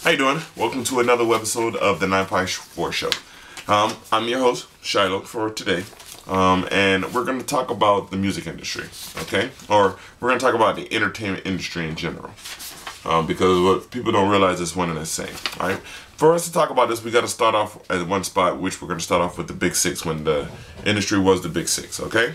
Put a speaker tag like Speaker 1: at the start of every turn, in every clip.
Speaker 1: How you doing? Welcome to another episode of the Nsjae.mp4 show. I'm your host, Shiloh, for today. And we're going to talk about the music industry, okay? Or we're going to talk about the entertainment industry in general. Because what people don't realize is one and the same, right? For us to talk about this, we got to start off at one spot, which we're going to start off with the Big Six, when the industry was the Big Six, okay?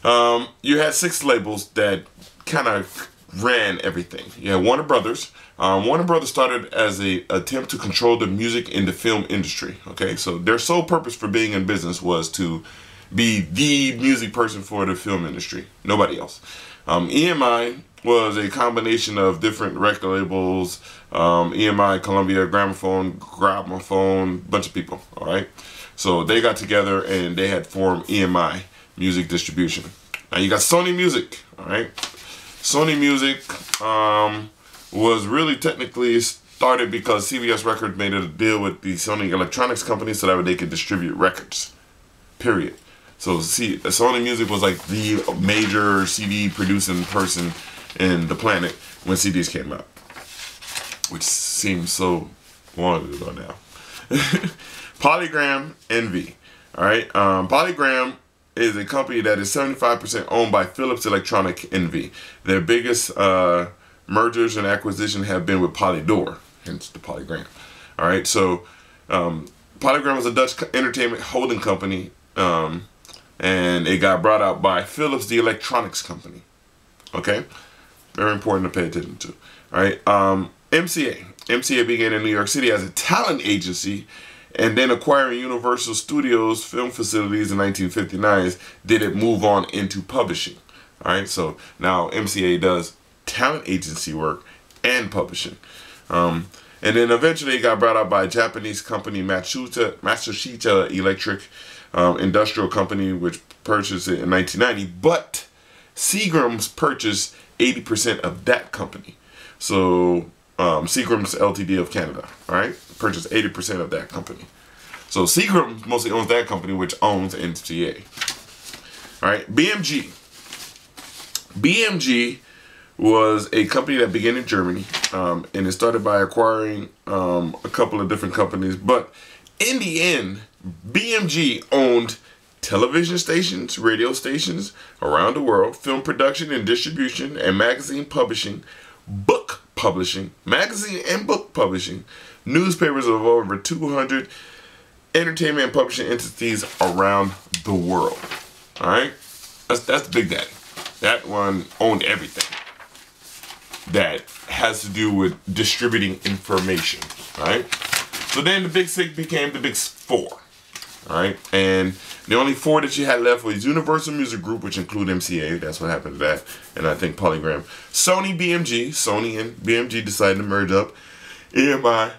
Speaker 1: You had six labels that kind of ran everything. You had Warner Brothers. Warner Brothers started as an attempt to control the music in the film industry. Okay, so their sole purpose for being in business was to be the music person for the film industry. Nobody else. EMI was a combination of different record labels. EMI, Columbia, Gramophone, bunch of people. All right, so they got together and they had formed EMI Music Distribution. Now you got Sony Music. All right. Sony Music was really technically started because CBS Records made a deal with the Sony Electronics company so that way they could distribute records, period. So Sony Music was like the major CD producing person in the planet when CDs came out, which seems so long ago now. Polygram NV, all right. Polygram is a company that is 75% owned by Philips Electronic NV. Their biggest mergers and acquisitions have been with Polydor, hence the Polygram. All right, so Polygram is a Dutch entertainment holding company, and it got brought out by Philips, the electronics company. Okay, very important to pay attention to. All right, MCA began in New York City as a talent agency, and then acquiring Universal Studios film facilities in 1959 did it move on into publishing. All right, so now MCA does talent agency work and publishing. And then eventually it got brought out by a Japanese company, Matsushita Electric Industrial Company, which purchased it in 1990. But Seagram's purchased 80% of that company. So Seagram's Ltd of Canada, all right, purchased 80% of that company. So Seagram mostly owns that company, which owns NCA. All right, BMG. BMG was a company that began in Germany, and it started by acquiring a couple of different companies. But in the end, BMG owned television stations, radio stations around the world, film production and distribution, and magazine publishing, book publishing, magazine and book publishing, newspapers of over 200 entertainment and publishing entities around the world. All right, that's Big Daddy. That one owned everything that has to do with distributing information. All right, so then the Big Six became the Big Four. All right, and the only four that you had left was Universal Music Group, which include MCA. That's what happened to that, and I think Polygram. Sony and BMG decided to merge up. EMI,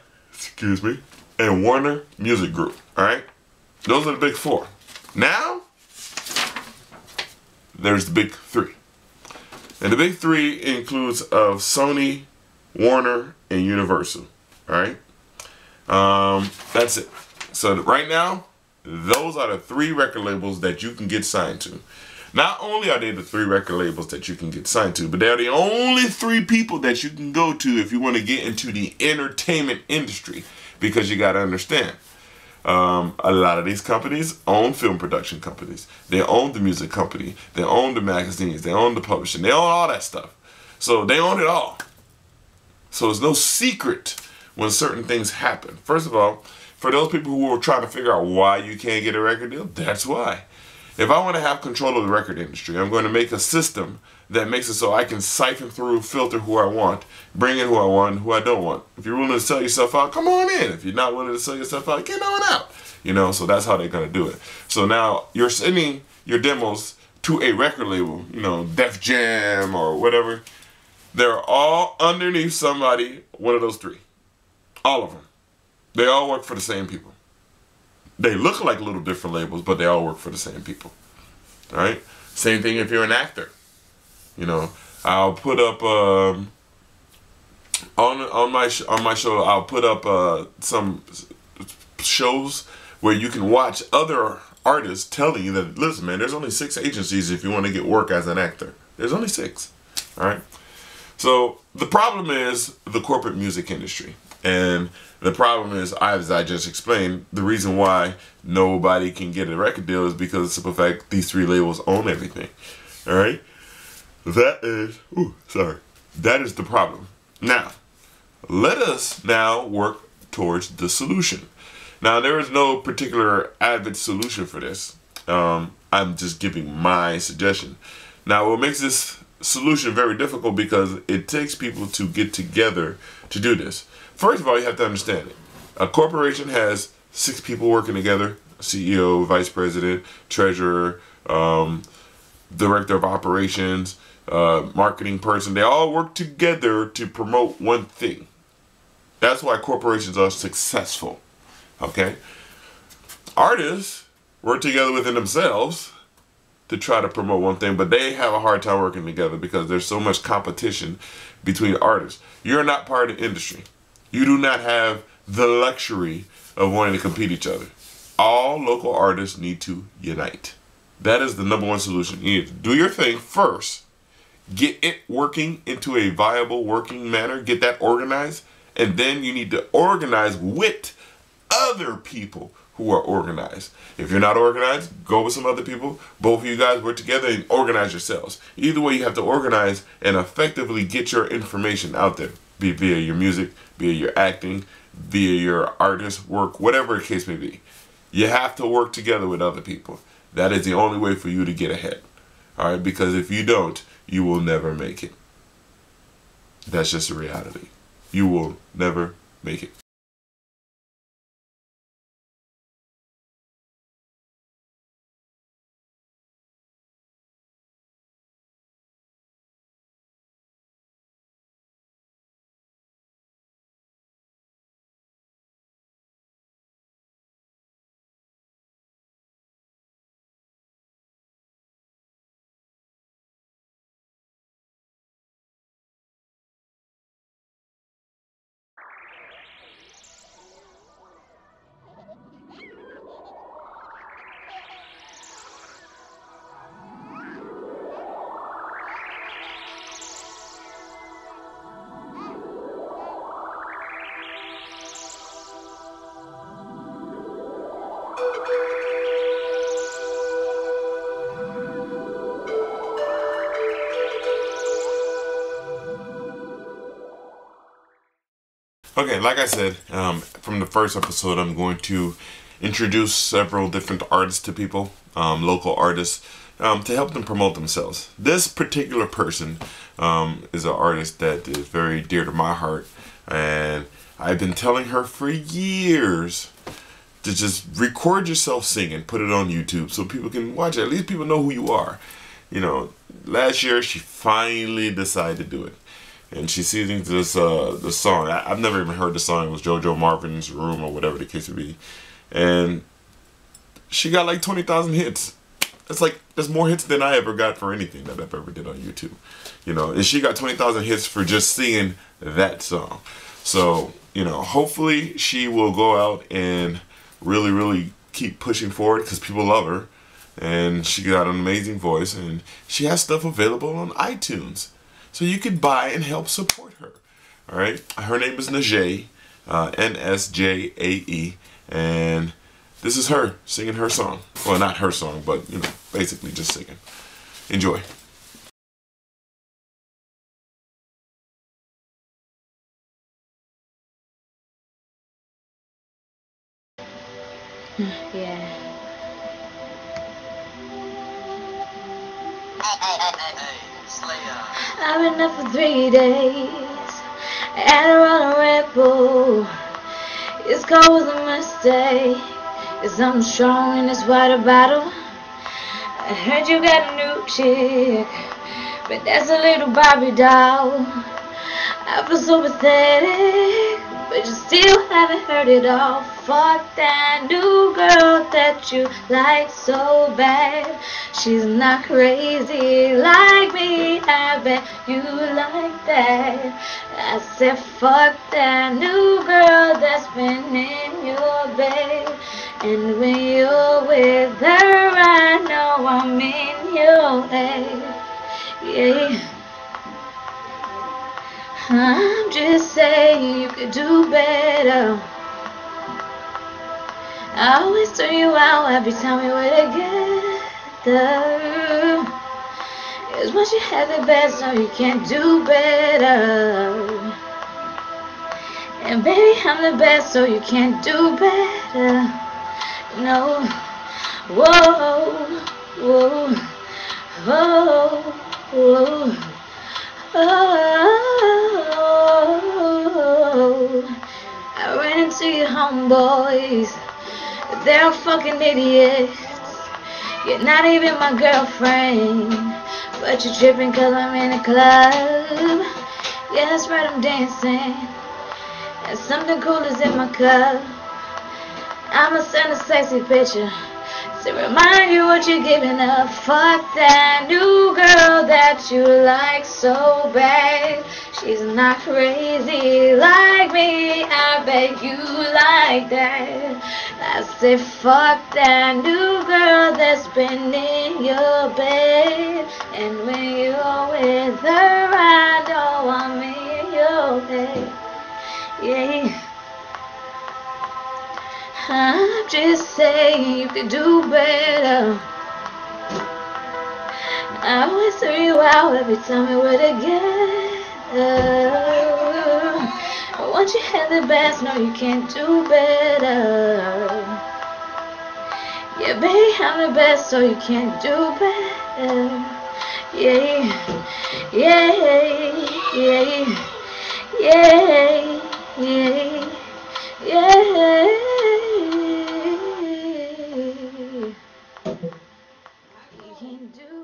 Speaker 1: and Warner Music Group. All right, those are the Big Four. Now there's the Big Three, and the Big Three includes of Sony, Warner, and Universal. All right, that's it. So right now, those are the three record labels that you can get signed to. Not only are they the three record labels that you can get signed to, but they're the only three people that you can go to if you want to get into the entertainment industry. Because you got to understand, a lot of these companies own film production companies. They own the music company. They own the magazines. They own the publishing. They own all that stuff. So they own it all. So it's no secret when certain things happen. First of all, for those people who are trying to figure out why you can't get a record deal, that's why. If I want to have control of the record industry, I'm going to make a system that makes it so I can siphon through, filter who I want, bring in who I want, who I don't want. If you're willing to sell yourself out, come on in. If you're not willing to sell yourself out, get on out. You know, so that's how they're going to do it. So now you're sending your demos to a record label, you know, Def Jam or whatever. They're all underneath somebody, one of those three. All of them. They all work for the same people. They look like little different labels, but they all work for the same people. All right. Same thing if you're an actor. You know, I'll put up on my show. I'll put up some shows where you can watch other artists telling you that, listen, man, there's only 6 agencies if you want to get work as an actor. There's only 6. All right. So the problem is the corporate music industry. And the problem is, as I just explained, the reason why nobody can get a record deal is because of the simple fact these three labels own everything. All right? That is, that is the problem. Now, let us now work towards the solution. Now, there is no particular avid solution for this. I'm just giving my suggestion. Now, what makes this solution very difficult because it takes people to get together to do this. First of all, you have to understand it. A corporation has 6 people working together: CEO, vice president, treasurer, director of operations, marketing person. They all work together to promote one thing. That's why corporations are successful. Okay? Artists work together within themselves to try to promote one thing, but they have a hard time working together because there's so much competition between artists. You're not part of the industry. You do not have the luxury of wanting to compete each other. All local artists need to unite. That is the #1 solution. You need to do your thing first. Get it working into a viable working manner. Get that organized. And then you need to organize with other people who are organized. If you're not organized, go with some other people. Both of you guys work together and organize yourselves. Either way, you have to organize and effectively get your information out there, be it via your music, via your acting, via your artist work, whatever the case may be. You have to work together with other people. That is the only way for you to get ahead. All right, because if you don't, you will never make it. That's just the reality. You will never make it. Okay, like I said, from the first episode, I'm going to introduce several different artists to people, local artists, to help them promote themselves. This particular person is an artist that is very dear to my heart, and I've been telling her for years to just record yourself singing, put it on YouTube so people can watch it. At least people know who you are. You know, last year she finally decided to do it. And she sings this the song. I've never even heard the song. It was JoJo Marvin's Room or whatever the case would be. And she got like 20,000 hits. It's like, there's more hits than I ever got for anything that I've ever did on YouTube. You know, and she got 20,000 hits for just singing that song. So, you know, hopefully she will go out and really, really keep pushing forward because people love her. And she got an amazing voice. And she has stuff available on iTunes. So you could buy and help support her. All right. Her name is Nsjae, Nsjae, and this is her singing her song. Well, not her song, but you know, basically just singing. Enjoy.
Speaker 2: Yeah.
Speaker 3: Hey, Slayer.
Speaker 2: I've been up for 3 days, and I run a Red Bull. It's cold was a mistake. It's something strong in this water bottle. I heard you got a new chick, but that's a little Barbie doll. I feel so pathetic, but you still haven't heard it all. Fuck that new girl that you like so bad. She's not crazy like me, I bet you like that. I said fuck that new girl that's been in your bed. And when you're with her, I know I'm in your head. Yeah. I'm just saying you could do better. I always turn you out every time we were together. It's once you have the best, so you can't do better. And baby, I'm the best, so you can't do better. No. Whoa, whoa, whoa, whoa, oh. I ran into your homeboys. They're fucking idiots. You're not even my girlfriend, but you're tripping 'cause I'm in a club. Yeah, that's right, I'm dancing, and something cool is in my cup. I'ma send a sexy picture to remind you what you're giving up. Fuck that new girl that you like so bad. She's not crazy like me, I bet you like that. I said fuck that new girl that's been in your bed. And when you're with her, I know I'm in your head. Yeah. I'm just saying you could do better. I always turn you out every time we were together. But once you have the best, no, you can't do better. Yeah, baby, I'm the best, so you can't do better. Yeah, yeah, yeah, yeah, yeah, yeah. You can't do